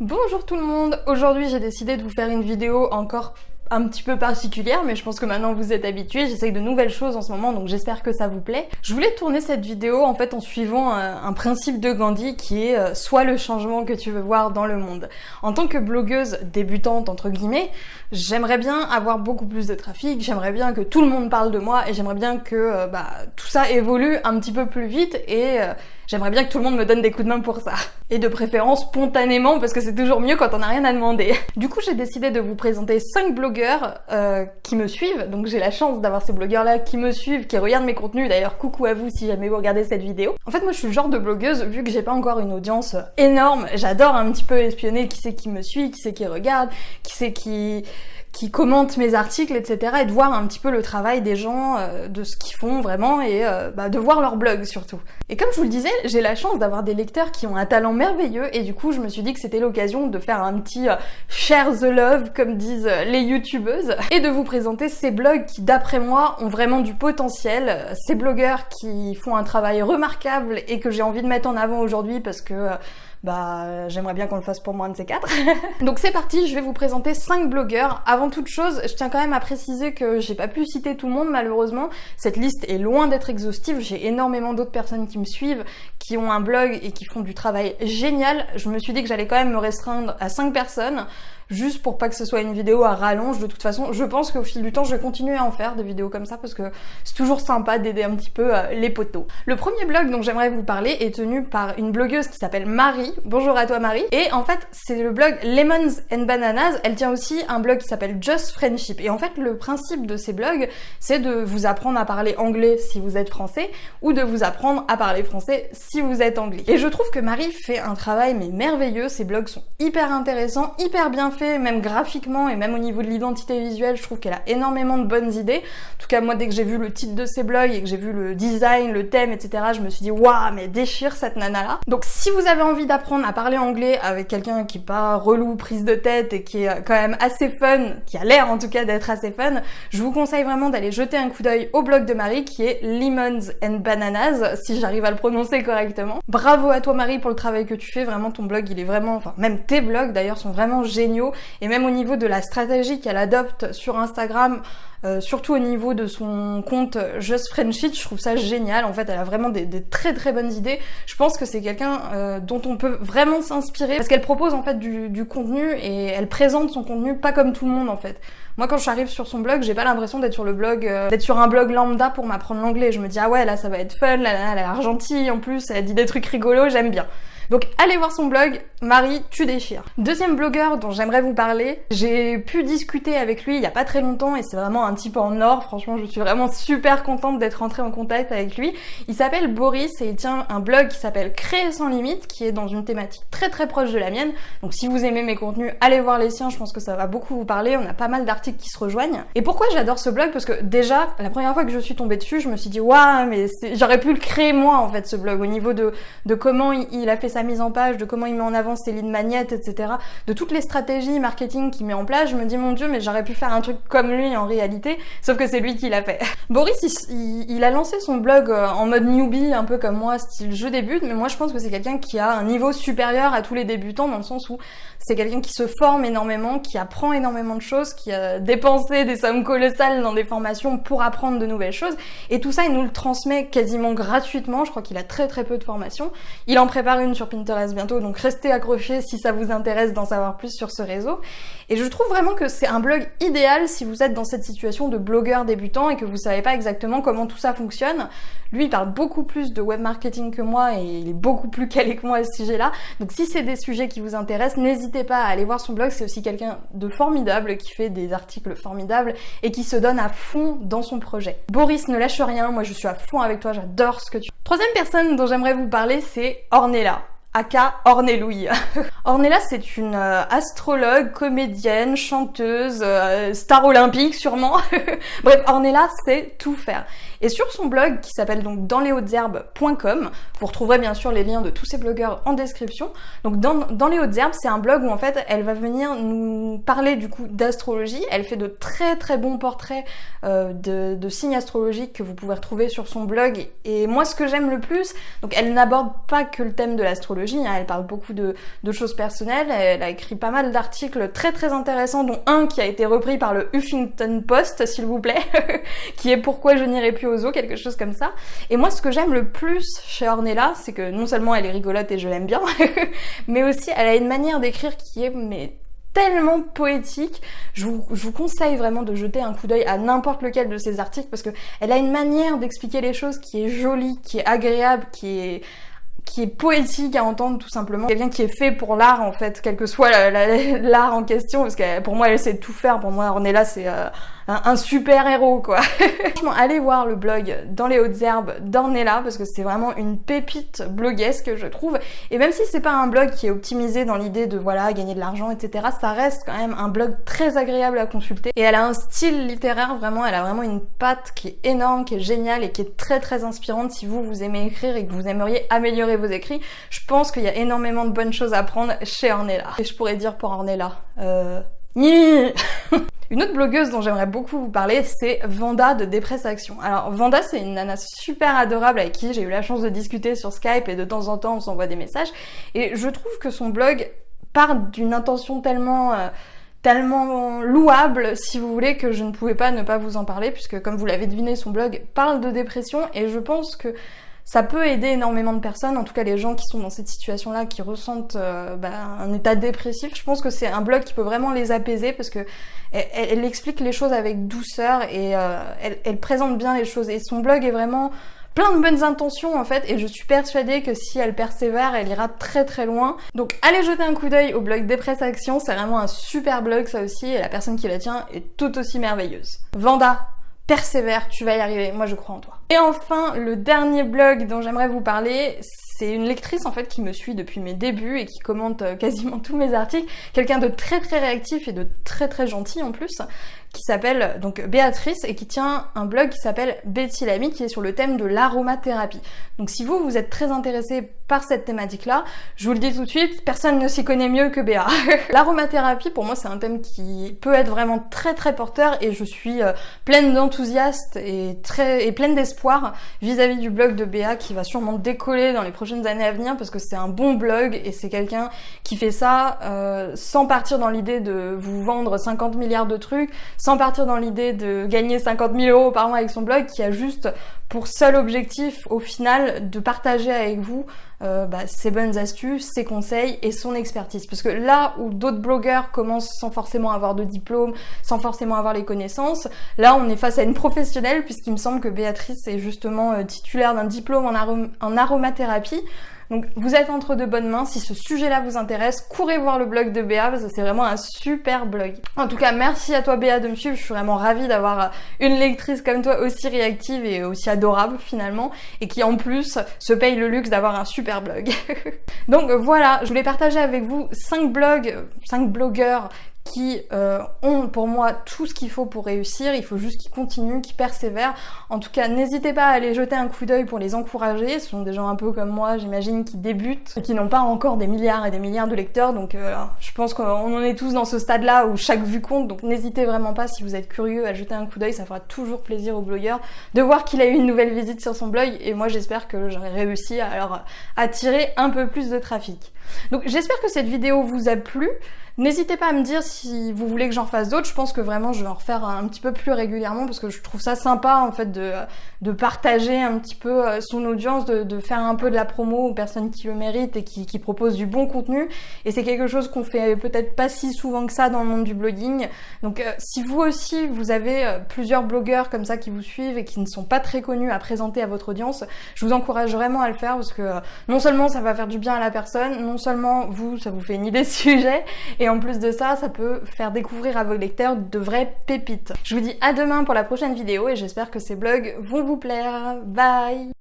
Bonjour tout le monde, aujourd'hui j'ai décidé de vous faire une vidéo encore un petit peu particulière, mais je pense que maintenant vous êtes habitués, j'essaye de nouvelles choses en ce moment, donc j'espère que ça vous plaît. Je voulais tourner cette vidéo en fait en suivant un principe de Gandhi qui est sois le changement que tu veux voir dans le monde. En tant que blogueuse débutante entre guillemets, j'aimerais bien avoir beaucoup plus de trafic, j'aimerais bien que tout le monde parle de moi et j'aimerais bien que tout ça évolue un petit peu plus vite et j'aimerais bien que tout le monde me donne des coups de main pour ça. Et de préférence spontanément, parce que c'est toujours mieux quand on n'a rien à demander. Du coup, j'ai décidé de vous présenter 5 blogueurs qui me suivent. Donc j'ai la chance d'avoir ces blogueurs-là qui me suivent, qui regardent mes contenus. D'ailleurs, coucou à vous si jamais vous regardez cette vidéo. En fait, moi, je suis le genre de blogueuse, vu que j'ai pas encore une audience énorme, j'adore un petit peu espionner qui c'est qui me suit, qui c'est qui regarde, qui c'est qui commentent mes articles, etc. et de voir un petit peu le travail des gens, de ce qu'ils font vraiment et de voir leur blog surtout. Et comme je vous le disais, j'ai la chance d'avoir des lecteurs qui ont un talent merveilleux et du coup je me suis dit que c'était l'occasion de faire un petit share the love comme disent les youtubeuses et de vous présenter ces blogs qui d'après moi ont vraiment du potentiel, ces blogueurs qui font un travail remarquable et que j'ai envie de mettre en avant aujourd'hui parce que j'aimerais bien qu'on le fasse pour moins de ces 4. Donc c'est parti, je vais vous présenter 5 blogueurs. Avant toute chose, je tiens quand même à préciser que j'ai pas pu citer tout le monde malheureusement. Cette liste est loin d'être exhaustive, j'ai énormément d'autres personnes qui me suivent, qui ont un blog et qui font du travail génial. Je me suis dit que j'allais quand même me restreindre à 5 personnes, juste pour pas que ce soit une vidéo à rallonge. De toute façon, je pense qu'au fil du temps, je vais continuer à en faire des vidéos comme ça parce que c'est toujours sympa d'aider un petit peu les potos. Le premier blog dont j'aimerais vous parler est tenu par une blogueuse qui s'appelle Marie. Bonjour à toi Marie. Et en fait, c'est le blog Lemons and Bananas. Elle tient aussi un blog qui s'appelle Just Friendship. Et en fait, le principe de ces blogs, c'est de vous apprendre à parler anglais si vous êtes français ou de vous apprendre à parler français si vous êtes anglais. Et je trouve que Marie fait un travail mais merveilleux. Ses blogs sont hyper intéressants, hyper bien faits, même graphiquement et même au niveau de l'identité visuelle, je trouve qu'elle a énormément de bonnes idées. En tout cas, moi, dès que j'ai vu le titre de ses blogs et que j'ai vu le design, le thème, etc., je me suis dit, waouh, mais déchire cette nana-là. Donc, si vous avez envie d'apprendre à parler anglais avec quelqu'un qui est pas relou, prise de tête et qui est quand même assez fun, qui a l'air en tout cas d'être assez fun, je vous conseille vraiment d'aller jeter un coup d'œil au blog de Marie qui est Lemons and Bananas, si j'arrive à le prononcer correctement. Bravo à toi Marie pour le travail que tu fais, vraiment ton blog il est vraiment, enfin même tes blogs d'ailleurs sont vraiment géniaux. Et même au niveau de la stratégie qu'elle adopte sur Instagram, surtout au niveau de son compte Just Friendship, je trouve ça génial. En fait, elle a vraiment des très très bonnes idées. Je pense que c'est quelqu'un dont on peut vraiment s'inspirer parce qu'elle propose en fait du contenu et elle présente son contenu pas comme tout le monde en fait. Moi, quand j'arrive sur son blog, j'ai pas l'impression d'être sur le blog, d'être sur un blog lambda pour m'apprendre l'anglais. Je me dis ah ouais là ça va être fun, là elle a l'air gentille en plus, elle dit des trucs rigolos, j'aime bien. Donc allez voir son blog, Marie, tu déchires. Deuxième blogueur dont j'aimerais vous parler, j'ai pu discuter avec lui il y a pas très longtemps et c'est vraiment un type en or, franchement je suis vraiment super contente d'être rentrée en contact avec lui. Il s'appelle Boris et il tient un blog qui s'appelle Créer sans limite, qui est dans une thématique très très proche de la mienne. Donc si vous aimez mes contenus, allez voir les siens, je pense que ça va beaucoup vous parler, on a pas mal d'articles qui se rejoignent. Et pourquoi j'adore ce blog? Parce que déjà, la première fois que je suis tombée dessus, je me suis dit waouh, mais j'aurais pu le créer moi en fait ce blog, au niveau de comment il a fait sa mise en page, de comment il met en avant ses lignes magnettes, etc. De toutes les stratégies marketing qu'il met en place, je me dis mon dieu, mais j'aurais pu faire un truc comme lui en réalité, sauf que c'est lui qui l'a fait. Boris, il a lancé son blog en mode newbie, un peu comme moi, style je débute, mais moi je pense que c'est quelqu'un qui a un niveau supérieur à tous les débutants, dans le sens où c'est quelqu'un qui se forme énormément, qui apprend énormément de choses, qui a dépensé des sommes colossales dans des formations pour apprendre de nouvelles choses, et tout ça il nous le transmet quasiment gratuitement. Je crois qu'il a très très peu de formations. Il en prépare une sur Pinterest bientôt, donc restez accrochés si ça vous intéresse d'en savoir plus sur ce réseau. Et je trouve vraiment que c'est un blog idéal si vous êtes dans cette situation de blogueur débutant et que vous savez pas exactement comment tout ça fonctionne. Lui, il parle beaucoup plus de web marketing que moi et il est beaucoup plus calé que moi à ce sujet-là. Donc si c'est des sujets qui vous intéressent, n'hésitez pas à aller voir son blog. C'est aussi quelqu'un de formidable qui fait des articles formidables et qui se donne à fond dans son projet. Boris, ne lâche rien, moi je suis à fond avec toi, j'adore ce que tu fais. Troisième personne dont j'aimerais vous parler, c'est Ornella. Aka Ornelouille. Ornella, c'est une astrologue, comédienne, chanteuse, star olympique sûrement. Bref, Ornella sait tout faire. Et sur son blog qui s'appelle donc dansleshautesherbes.com, vous retrouverez bien sûr les liens de tous ces blogueurs en description. Donc dans les hautes herbes, c'est un blog où en fait elle va venir nous parler du coup d'astrologie. Elle fait de très très bons portraits de signes astrologiques que vous pouvez retrouver sur son blog. Et moi ce que j'aime le plus, donc elle n'aborde pas que le thème de l'astrologie, hein, elle parle beaucoup de choses personnelles. Elle a écrit pas mal d'articles très très intéressants, dont un qui a été repris par le Huffington Post, s'il vous plaît, qui est Pourquoi je n'irai plus aux zoos, quelque chose comme ça. Et moi ce que j'aime le plus chez Ornella, c'est que non seulement elle est rigolote et je l'aime bien, mais aussi elle a une manière d'écrire qui est tellement poétique. Je vous conseille vraiment de jeter un coup d'œil à n'importe lequel de ses articles parce que elle a une manière d'expliquer les choses qui est jolie, qui est agréable, qui est poétique à entendre tout simplement. Quelqu'un qui est fait pour l'art en fait, quel que soit l'art en question, parce que pour moi elle sait tout faire. Pour moi Ornella c'est un super héros quoi. Franchement, allez voir le blog Dans les hautes herbes d'Ornella parce que c'est vraiment une pépite bloguesque je trouve. Et même si c'est pas un blog qui est optimisé dans l'idée de voilà gagner de l'argent etc, ça reste quand même un blog très agréable à consulter. Et elle a un style littéraire vraiment, elle a vraiment une patte qui est énorme, qui est géniale et qui est très très inspirante. Si vous aimez écrire et que vous aimeriez améliorer vos écrits, je pense qu'il y a énormément de bonnes choses à prendre chez Ornella. Et je pourrais dire pour Ornella, Une autre blogueuse dont j'aimerais beaucoup vous parler, c'est Vanda de Dépresse Action. Alors Vanda, c'est une nana super adorable avec qui j'ai eu la chance de discuter sur Skype et de temps en temps on s'envoie des messages. Et je trouve que son blog part d'une intention tellement louable, si vous voulez, que je ne pouvais pas ne pas vous en parler, puisque comme vous l'avez deviné, son blog parle de dépression et je pense que ça peut aider énormément de personnes, en tout cas les gens qui sont dans cette situation-là, qui ressentent un état dépressif. Je pense que c'est un blog qui peut vraiment les apaiser parce que elle explique les choses avec douceur et elle présente bien les choses. Et son blog est vraiment plein de bonnes intentions en fait, et je suis persuadée que si elle persévère, elle ira très très loin. Donc allez jeter un coup d'œil au blog Dépresse Action, c'est vraiment un super blog ça aussi, et la personne qui la tient est tout aussi merveilleuse. Vanda, persévère, tu vas y arriver, moi je crois en toi. Et enfin, le dernier blog dont j'aimerais vous parler, c'est une lectrice en fait qui me suit depuis mes débuts et qui commente quasiment tous mes articles, quelqu'un de très très réactif et de très très gentil en plus, qui s'appelle donc Béatrice et qui tient un blog qui s'appelle Betty Lamy, qui est sur le thème de l'aromathérapie. Donc si vous êtes très intéressé par cette thématique-là, je vous le dis tout de suite, personne ne s'y connaît mieux que Béa. L'aromathérapie, pour moi, c'est un thème qui peut être vraiment très très porteur et je suis pleine d'enthousiasme et pleine d'espoir vis-à-vis du blog de Béa qui va sûrement décoller dans les prochaines années à venir parce que c'est un bon blog et c'est quelqu'un qui fait ça sans partir dans l'idée de vous vendre 50 milliards de trucs, sans partir dans l'idée de gagner 50 000 € par mois avec son blog, qui a juste pour seul objectif au final de partager avec vous ses bonnes astuces, ses conseils et son expertise. Parce que là où d'autres blogueurs commencent sans forcément avoir de diplôme, sans forcément avoir les connaissances, là on est face à une professionnelle puisqu'il me semble que Béatrice est justement titulaire d'un diplôme en aromathérapie. Donc vous êtes entre de bonnes mains, si ce sujet-là vous intéresse, courez voir le blog de Béa parce que c'est vraiment un super blog. En tout cas, merci à toi Béa de me suivre, je suis vraiment ravie d'avoir une lectrice comme toi aussi réactive et aussi adorable finalement, et qui en plus se paye le luxe d'avoir un super blog. Donc voilà, je voulais partager avec vous 5 blogueurs qui ont pour moi tout ce qu'il faut pour réussir. Il faut juste qu'ils continuent, qu'ils persévèrent. En tout cas, n'hésitez pas à aller jeter un coup d'œil pour les encourager. Ce sont des gens un peu comme moi, j'imagine, qui débutent, et qui n'ont pas encore des milliards et des milliards de lecteurs. Donc je pense qu'on en est tous dans ce stade-là où chaque vue compte. Donc n'hésitez vraiment pas, si vous êtes curieux, à jeter un coup d'œil. Ça fera toujours plaisir au blogueur de voir qu'il a eu une nouvelle visite sur son blog. Et moi, j'espère que j'aurai réussi à alors attirer un peu plus de trafic. Donc j'espère que cette vidéo vous a plu. N'hésitez pas à me dire si vous voulez que j'en fasse d'autres. Je pense que vraiment je vais en refaire un petit peu plus régulièrement parce que je trouve ça sympa en fait de partager un petit peu son audience, de faire un peu de la promo aux personnes qui le méritent et qui proposent du bon contenu. Et c'est quelque chose qu'on fait peut-être pas si souvent que ça dans le monde du blogging. Donc si vous aussi vous avez plusieurs blogueurs comme ça qui vous suivent et qui ne sont pas très connus à présenter à votre audience, je vous encourage vraiment à le faire parce que non seulement ça va faire du bien à la personne, non seulement vous, ça vous fait une idée de sujet, et en plus de ça, ça peut faire découvrir à vos lecteurs de vraies pépites. Je vous dis à demain pour la prochaine vidéo et j'espère que ces blogs vont vous plaire. Bye!